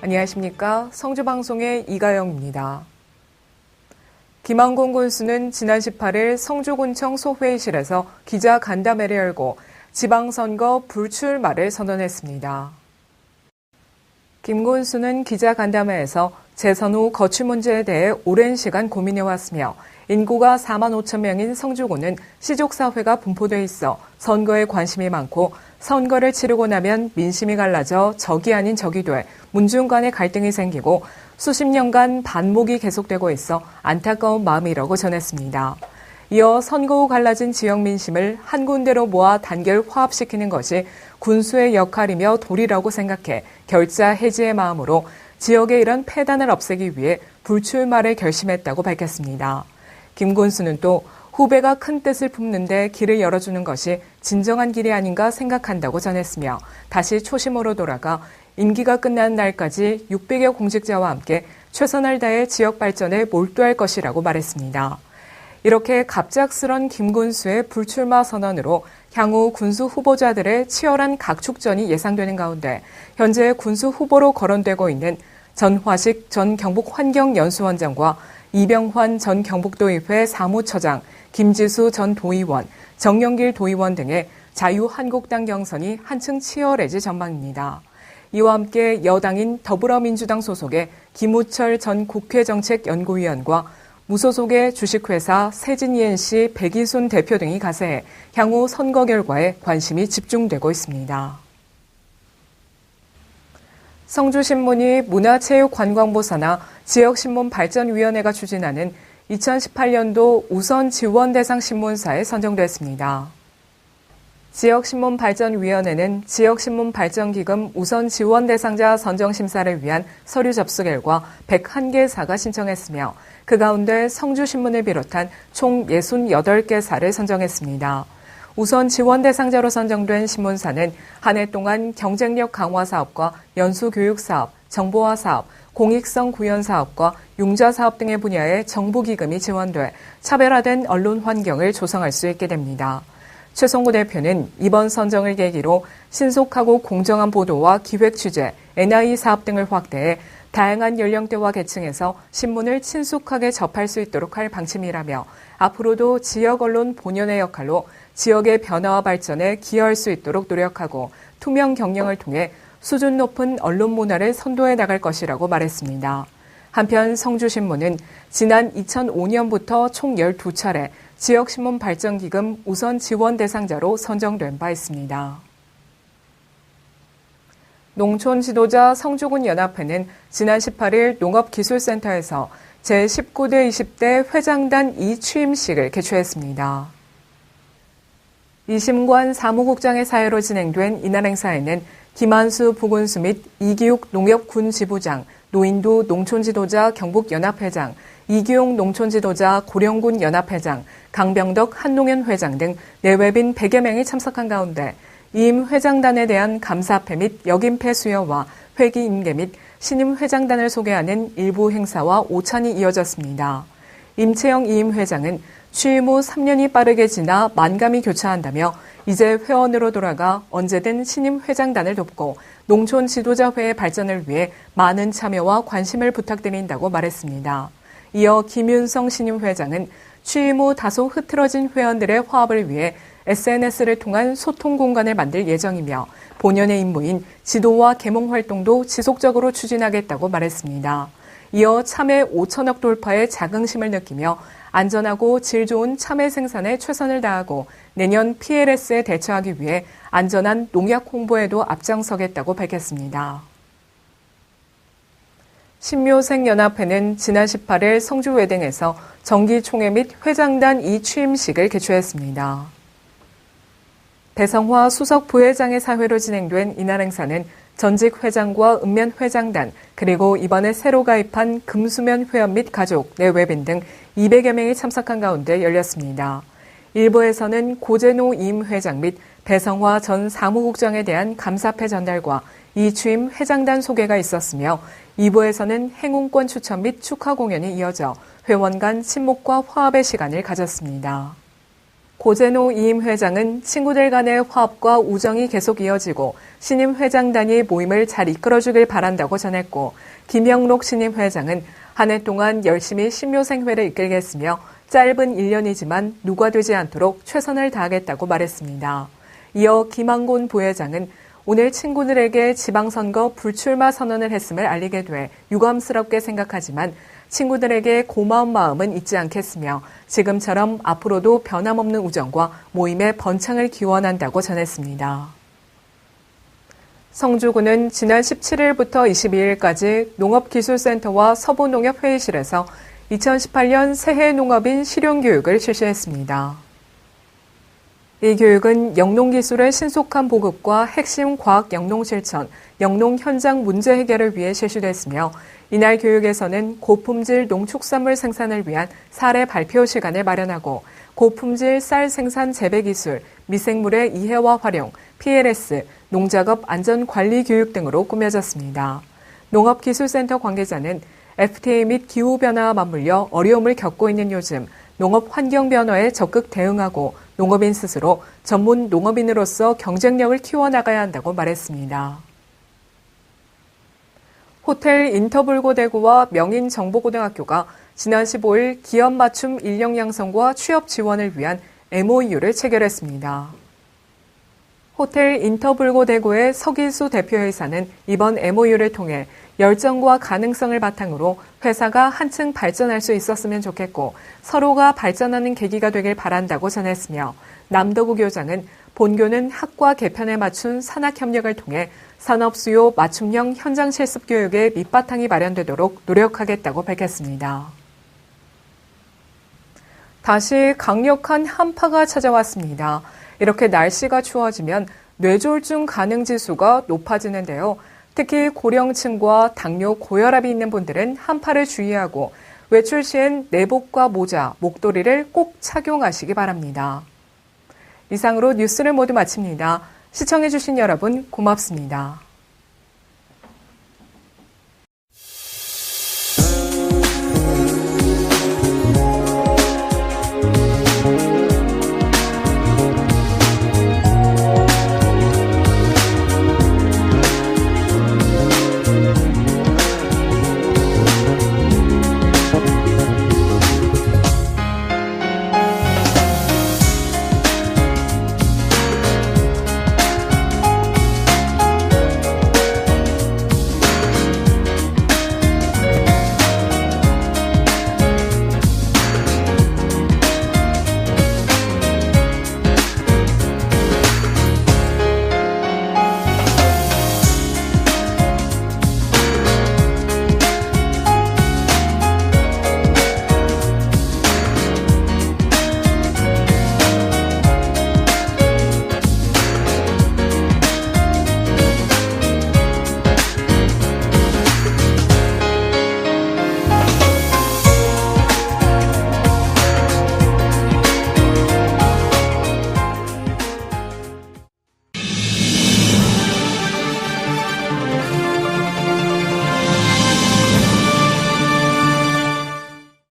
안녕하십니까. 성주방송의 이가영입니다. 김한곤 군수는 지난 18일 성주군청 소회의실에서 기자간담회를 열고 지방선거 불출마를 선언했습니다. 김 군수는 기자간담회에서 재선 후 거취 문제에 대해 오랜 시간 고민해왔으며 인구가 4만 5천 명인 성주군은 시족사회가 분포돼 있어 선거에 관심이 많고 선거를 치르고 나면 민심이 갈라져 적이 아닌 적이 돼 문중 간의 갈등이 생기고 수십 년간 반목이 계속되고 있어 안타까운 마음이라고 전했습니다. 이어 선거 후 갈라진 지역 민심을 한 군데로 모아 단결 화합시키는 것이 군수의 역할이며 도리라고 생각해 결자 해지의 마음으로 지역의 이런 폐단을 없애기 위해 불출마를 결심했다고 밝혔습니다. 김 군수는 또 후배가 큰 뜻을 품는데 길을 열어주는 것이 진정한 길이 아닌가 생각한다고 전했으며 다시 초심으로 돌아가 임기가 끝나는 날까지 600여 공직자와 함께 최선을 다해 지역 발전에 몰두할 것이라고 말했습니다. 이렇게 갑작스런 김 군수의 불출마 선언으로 향후 군수 후보자들의 치열한 각축전이 예상되는 가운데 현재 군수 후보로 거론되고 있는 전화식 전 경북환경연수원장과 이병환 전 경북도의회 사무처장, 김지수 전 도의원, 정영길 도의원 등의 자유한국당 경선이 한층 치열해질 전망입니다. 이와 함께 여당인 더불어민주당 소속의 김우철 전 국회정책연구위원과 무소속의 주식회사 세진ENC 백이순 대표 등이 가세해 향후 선거 결과에 관심이 집중되고 있습니다. 성주신문이 문화체육관광부 산하 지역신문발전위원회가 추진하는 2018년도 우선 지원 대상 신문사에 선정됐습니다. 지역신문발전위원회는 지역신문발전기금 우선 지원 대상자 선정 심사를 위한 서류 접수 결과 101개사가 신청했으며 그 가운데 성주신문을 비롯한 총 68개사를 선정했습니다. 우선 지원 대상자로 선정된 신문사는 한 해 동안 경쟁력 강화 사업과 연수교육 사업, 정보화 사업, 공익성 구현 사업과 융자 사업 등의 분야에 정부 기금이 지원돼 차별화된 언론 환경을 조성할 수 있게 됩니다. 최성구 대표는 이번 선정을 계기로 신속하고 공정한 보도와 기획 취재, NI 사업 등을 확대해 다양한 연령대와 계층에서 신문을 친숙하게 접할 수 있도록 할 방침이라며 앞으로도 지역 언론 본연의 역할로 지역의 변화와 발전에 기여할 수 있도록 노력하고 투명 경영을 통해 수준 높은 언론 문화를 선도해 나갈 것이라고 말했습니다. 한편 성주신문은 지난 2005년부터 총 12차례 지역신문 발전기금 우선 지원 대상자로 선정된 바 있습니다. 농촌지도자 성주군 연합회는 지난 18일 농업기술센터에서 제19대 20대 회장단 2취임식을 개최했습니다. 이심관 사무국장의 사회로 진행된 이날 행사에는 김한수 부군수 및 이기욱 농협군 지부장, 노인도 농촌지도자 경북연합회장, 이기용 농촌지도자 고령군 연합회장, 강병덕 한농연 회장 등 내외빈 100여 명이 참석한 가운데 이임 회장단에 대한 감사패 및 역임패 수여와 회기 임계 및 신임 회장단을 소개하는 일부 행사와 오찬이 이어졌습니다. 임채영 이임 회장은 취임 후 3년이 빠르게 지나 만감이 교차한다며 이제 회원으로 돌아가 언제든 신임 회장단을 돕고 농촌 지도자회의 발전을 위해 많은 참여와 관심을 부탁드린다고 말했습니다. 이어 김윤성 신임 회장은 취임 후 다소 흐트러진 회원들의 화합을 위해 SNS를 통한 소통 공간을 만들 예정이며 본연의 임무인 지도와 계몽 활동도 지속적으로 추진하겠다고 말했습니다. 이어 참외 5천억 돌파에 자긍심을 느끼며 안전하고 질 좋은 참외 생산에 최선을 다하고 내년 PLS에 대처하기 위해 안전한 농약 홍보에도 앞장서겠다고 밝혔습니다. 신묘생연합회는 지난 18일 성주외등에서 정기총회 및 회장단 2취임식을 개최했습니다. 배성화 수석 부회장의 사회로 진행된 이날 행사는 전직 회장과 읍면 회장단, 그리고 이번에 새로 가입한 금수면 회원 및 가족, 내외빈 등 200여 명이 참석한 가운데 열렸습니다. 1부에서는 고재노 임 회장 및 배성화 전 사무국장에 대한 감사패 전달과 이취임 회장단 소개가 있었으며 2부에서는 행운권 추천 및 축하 공연이 이어져 회원 간 친목과 화합의 시간을 가졌습니다. 고재노 이임 회장은 친구들 간의 화합과 우정이 계속 이어지고 신임 회장단이 모임을 잘 이끌어주길 바란다고 전했고, 김영록 신임 회장은 한 해 동안 열심히 신묘생회를 이끌겠으며 짧은 1년이지만 누가 되지 않도록 최선을 다하겠다고 말했습니다. 이어 김한곤 부회장은 오늘 친구들에게 지방선거 불출마 선언을 했음을 알리게 돼 유감스럽게 생각하지만 친구들에게 고마운 마음은 잊지 않겠으며 지금처럼 앞으로도 변함없는 우정과 모임의 번창을 기원한다고 전했습니다. 성주구는 지난 17일부터 22일까지 농업기술센터와 서부농협회의실에서 2018년 새해 농업인 실용교육을 실시했습니다. 이 교육은 영농기술의 신속한 보급과 핵심 과학 영농 실천, 영농 현장 문제 해결을 위해 실시됐으며 이날 교육에서는 고품질 농축산물 생산을 위한 사례 발표 시간을 마련하고 고품질 쌀 생산 재배 기술, 미생물의 이해와 활용, PLS, 농작업 안전관리 교육 등으로 꾸며졌습니다. 농업기술센터 관계자는 FTA 및 기후변화와 맞물려 어려움을 겪고 있는 요즘 농업 환경 변화에 적극 대응하고 농업인 스스로 전문 농업인으로서 경쟁력을 키워나가야 한다고 말했습니다. 호텔 인터불고대구와 명인정보고등학교가 지난 15일 기업 맞춤 인력 양성과 취업 지원을 위한 MOU를 체결했습니다. 호텔 인터불고대구의 서기수 대표이사는 이번 MOU를 통해 열정과 가능성을 바탕으로 회사가 한층 발전할 수 있었으면 좋겠고 서로가 발전하는 계기가 되길 바란다고 전했으며 남덕우 교장은 본교는 학과 개편에 맞춘 산학협력을 통해 산업수요 맞춤형 현장 실습 교육의 밑바탕이 마련되도록 노력하겠다고 밝혔습니다. 다시 강력한 한파가 찾아왔습니다. 이렇게 날씨가 추워지면 뇌졸중 가능 지수가 높아지는데요. 특히 고령층과 당뇨, 고혈압이 있는 분들은 한파를 주의하고 외출 시엔 내복과 모자, 목도리를 꼭 착용하시기 바랍니다. 이상으로 뉴스를 모두 마칩니다. 시청해주신 여러분 고맙습니다.